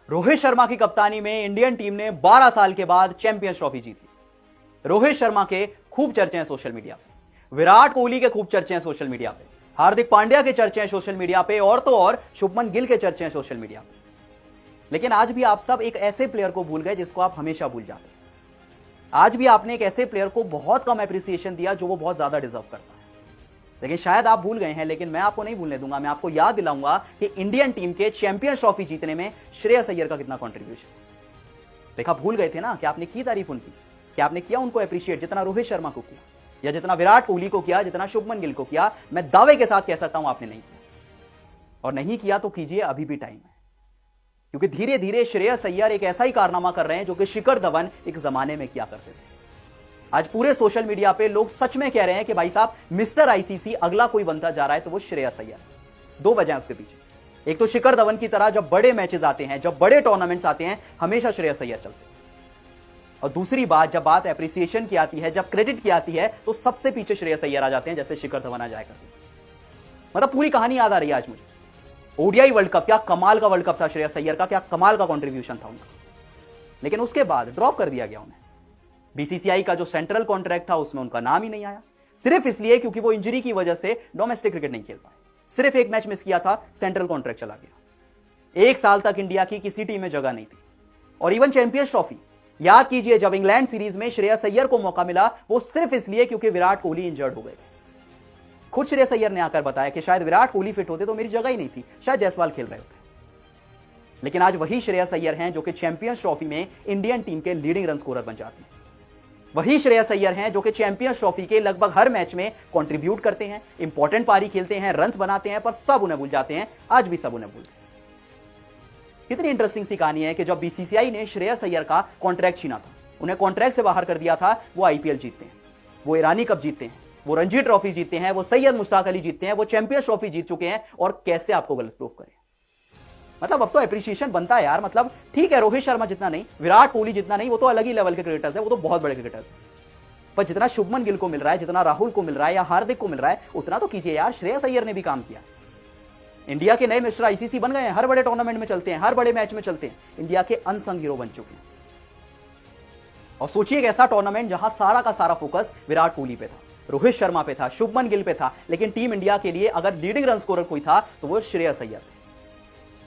रोहित शर्मा की कप्तानी में इंडियन टीम ने 12 साल के बाद चैंपियंस ट्रॉफी जीती। रोहित शर्मा के खूब चर्चे हैं सोशल मीडिया पे, विराट कोहली के खूब चर्चे हैं सोशल मीडिया पे, हार्दिक पांड्या के चर्चे हैं सोशल मीडिया पे, और तो और शुभमन गिल के चर्चे हैं सोशल मीडिया पे। लेकिन आज भी आप सब एक ऐसे प्लेयर को भूल गए जिसको आप हमेशा भूल जाते हैं। आज भी आपने एक ऐसे प्लेयर को बहुत कम एप्रिसिएशन दिया जो वो बहुत ज्यादा डिजर्व करता है। लेकिन शायद आप भूल गए हैं, लेकिन मैं आपको नहीं भूलने दूंगा। मैं आपको याद दिलाऊंगा कि इंडियन टीम के चैंपियंस ट्रॉफी जीतने में श्रेयस अय्यर का कितना कंट्रीब्यूशन। देखा, भूल गए थे ना कि आपने की तारीफ उनकी, कि आपने किया उनको अप्रिशिएट जितना रोहित शर्मा को किया, या जितना विराट कोहली को किया, जितना शुभमन गिल को किया। मैं दावे के साथ कह सकता हूं आपने नहीं किया, और नहीं किया तो कीजिए, अभी भी टाइम है। क्योंकि धीरे धीरे श्रेयस अय्यर एक ऐसा ही कारनामा कर रहे हैं जो कि शिखर धवन एक जमाने में किया करते थे। आज पूरे सोशल मीडिया पे लोग सच में कह रहे हैं कि भाई साहब, मिस्टर आईसीसी अगला कोई बनता जा रहा है तो वो श्रेयस अय्यर। दो वजह है उसके पीछे। एक तो शिखर धवन की तरह जब बड़े मैचेस आते हैं, जब बड़े टूर्नामेंट्स आते हैं, हमेशा श्रेयस अय्यर चलते हैं। और दूसरी बात, जब बात एप्रिसिएशन की आती है, जब क्रेडिट की आती है, तो सबसे पीछे श्रेयस अय्यर आ जाते हैं, जैसे शिखर धवन आ जाया करते हैं। मतलब पूरी कहानी याद आ रही है आज मुझे। ओडीआई वर्ल्ड कप, क्या कमाल का वर्ल्ड कप था श्रेयस अय्यर का, क्या कमाल का कंट्रीब्यूशन था उनका। लेकिन उसके बाद ड्रॉप कर दिया गया उन्हें। बीसीसीआई का जो सेंट्रल कॉन्ट्रैक्ट था उसमें उनका नाम ही नहीं आया, सिर्फ इसलिए क्योंकि वो इंजरी की वजह से डोमेस्टिक क्रिकेट नहीं खेल पाए। सिर्फ एक मैच मिस किया था, सेंट्रल कॉन्ट्रैक्ट चला गया। एक साल तक इंडिया की किसी टीम में जगह नहीं थी। और इवन चैंपियंस ट्रॉफी, याद कीजिए, जब इंग्लैंड सीरीज में श्रेयस अय्यर को मौका मिला, वो सिर्फ इसलिए क्योंकि विराट कोहली इंजर्ड हो गए थे। खुद श्रेयस अय्यर ने आकर बताया कि शायद विराट कोहली फिट होते तो मेरी जगह ही नहीं थी, शायद जायसवाल खेल रहे होते। लेकिन आज वही श्रेयस अय्यर हैं जो कि चैंपियंस ट्रॉफी में इंडियन टीम के लीडिंग रन स्कोरर बन जाते हैं। वही श्रेयस अय्यर हैं जो कि चैंपियंस ट्रॉफी के लगभग हर मैच में कंट्रीब्यूट करते हैं, इंपॉर्टेंट पारी खेलते हैं, रन्स बनाते हैं, पर सब उन्हें भूल जाते हैं। आज भी सब उन्हें भूलते हैं। कितनी इंटरेस्टिंग सी कहानी है कि जब बीसीसीआई ने श्रेयस अय्यर का कॉन्ट्रैक्ट छीना था, उन्हें कॉन्ट्रैक्ट से बाहर कर दिया था, वो आईपीएल जीतते हैं, वो ईरानी कप जीतते हैं, वो रणजी ट्रॉफी जीतते हैं, वो सैयद मुश्ताक अली जीतते हैं, वो चैंपियंस ट्रॉफी जीत चुके हैं। और कैसे आपको गलत प्रूफ करें। मतलब अब तो एप्रिसिएशन बनता है यार। मतलब ठीक है, रोहित शर्मा जितना नहीं, विराट कोहली जितना नहीं, वो तो अलग ही लेवल के क्रिकेटर्स है, वो तो बहुत बड़े क्रिकेटर्स है। पर जितना शुभमन गिल को मिल रहा है, जितना राहुल को मिल रहा है या हार्दिक को मिल रहा है, उतना तो कीजिए यार। श्रेयस अय्यर ने भी काम किया। इंडिया के नए मिस्टर आईसीसी बन गए हैं, हर बड़े टूर्नामेंट में चलते हैं, हर बड़े मैच में चलते हैं, इंडिया के अनसंग हीरो बन चुके हैं। और सोचिए एक ऐसा टूर्नामेंट जहां सारा का सारा फोकस विराट कोहली पे था, रोहित शर्मा पे था, शुभमन गिल पे था, लेकिन टीम इंडिया के लिए अगर लीडिंग रन स्कोरर कोई था तो वो श्रेयस अय्यर थे।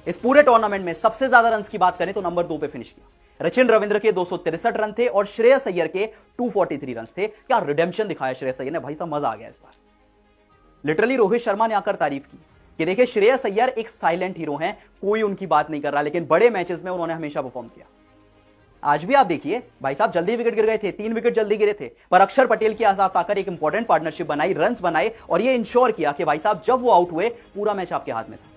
इस पूरे टूर्नामेंट में सबसे ज्यादा रन की बात करें तो नंबर 2 पे फिनिश किया। सचिन रविंद्र के 263 रन थे और श्रेयस अय्यर के 243 रन थे। क्या रिडेम्पशन दिखाया श्रेयस अय्यर ने, भाई साहब मजा आ गया इस बार। लिटरली रोहित शर्मा ने आकर तारीफ की कि देखिए श्रेयस अय्यर एक साइलेंट हीरो हैं, कोई उनकी बात नहीं कर रहा, लेकिन बड़े मैचेस में उन्होंने हमेशा परफॉर्म किया। आज भी आप देखिए, भाई साहब जल्दी विकेट गिर गए थे, 3 विकेट जल्दी गिरे थे, पर अक्षर पटेल के साथ आकर एक इंपॉर्टेंट पार्टनरशिप बनाई, रन्स बनाए, और ये इंश्योर किया कि भाई साहब जब वो आउट हुए पूरा मैच आपके हाथ में था।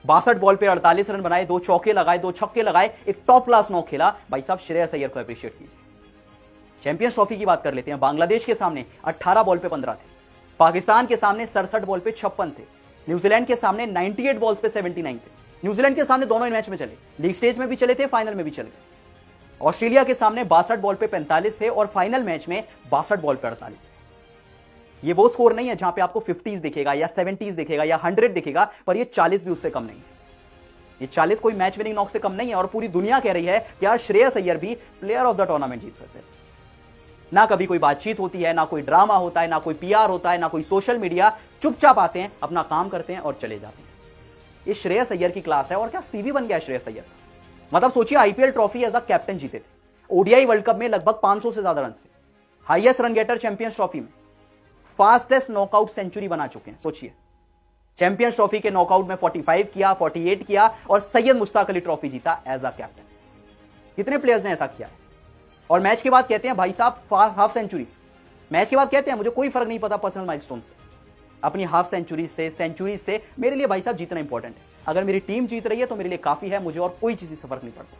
62 बॉल पे 48 रन बनाए, 2 चौके लगाए, 2 छक्के लगाए, एक टॉप क्लास नॉक खेला। भाई साहब श्रेयस अय्यर को अप्रिशिएट कीजिए। चैंपियंस ट्रॉफी की बात कर लेते हैं। बांग्लादेश के सामने 18 बॉल पे 15 थे, पाकिस्तान के सामने 67 बॉल पे 56 थे, न्यूजीलैंड के सामने 98 बॉल पे 79 थे। न्यूजीलैंड के सामने दोनों ही मैच में चले, लीग स्टेज में भी चले थे, फाइनल में भी चले गए। ऑस्ट्रेलिया के सामने 62 बॉल पे 45 थे और फाइनल मैच में 62 बॉल पे 48 थे। ये वो स्कोर नहीं है जहां पे आपको 50s दिखेगा या 70s दिखेगा या 100 दिखेगा, पर ये 40 भी उससे कम नहीं है। ये 40 कोई मैच विनिंग नॉक से कम नहीं है। और पूरी दुनिया कह रही है कि यार श्रेयस अय्यर भी प्लेयर ऑफ द टूर्नामेंट जीत सकते हैं। ना कभी कोई बातचीत होती है, ना कोई ड्रामा होता है, ना कोई पीआर होता है, ना कोई सोशल मीडिया। चुपचाप आते हैं, अपना काम करते हैं और चले जाते हैं। ये श्रेयस अय्यर की क्लास है। और क्या सीवी बन गया है श्रेयस अय्यर। मतलब सोचिए, IPL trophy as a captain जीते थे, ओडीआई वर्ल्ड कप में लगभग 500 से ज्यादा रन थे, highest run getter Champions Trophy में, फास्टेस्ट नॉकआउट सेंचुरी बना चुके हैं। सोचिए, चैंपियंस ट्रॉफी के नॉकआउट में 45 किया, 48 किया, और सैयद मुश्ताक अली ट्रॉफी जीता एज अ कैप्टन। कितने प्लेयर्स ने ऐसा किया है। और मैच के बाद कहते हैं भाई साहब हाफ सेंचुरीज, मैच के बाद कहते हैं मुझे कोई फर्क नहीं पता पर्सनल माइलस्टोन से, अपनी हाफ सेंचुरीज से, सेंचुरीज से, मेरे लिए भाई साहब जीतना इंपॉर्टेंट है। अगर मेरी टीम जीत रही है तो मेरे लिए काफी है, मुझे और कोई चीज से फर्क नहीं पड़ता।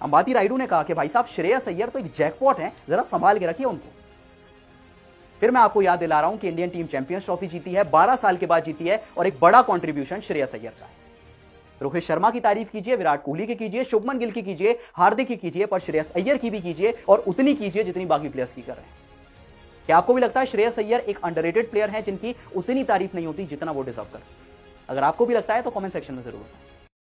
अंबाती रायडू ने कहा कि भाई साहब श्रेयस अय्यर तो एक जैकपॉट है, जरा संभाल के रखिए उनको। फिर मैं आपको याद दिला रहा हूं कि इंडियन टीम चैंपियंस ट्रॉफी जीती है, 12 साल के बाद जीती है, और एक बड़ा कंट्रीब्यूशन श्रेयस अय्यर का है। रोहित शर्मा की तारीफ कीजिए, विराट कोहली की कीजिए, शुभमन गिल की कीजिए, हार्दिक की कीजिए, पर श्रेयस अय्यर की भी कीजिए, और उतनी कीजिए जितनी बाकी प्लेयर्स की कर रहे हैं। क्या आपको भी लगता है श्रेयस अय्यर एक अंडररेटेड प्लेयर है जिनकी उतनी तारीफ नहीं होती जितना वो डिजर्व कर? अगर आपको भी लगता है तो कमेंट सेक्शन में जरूर बताएं।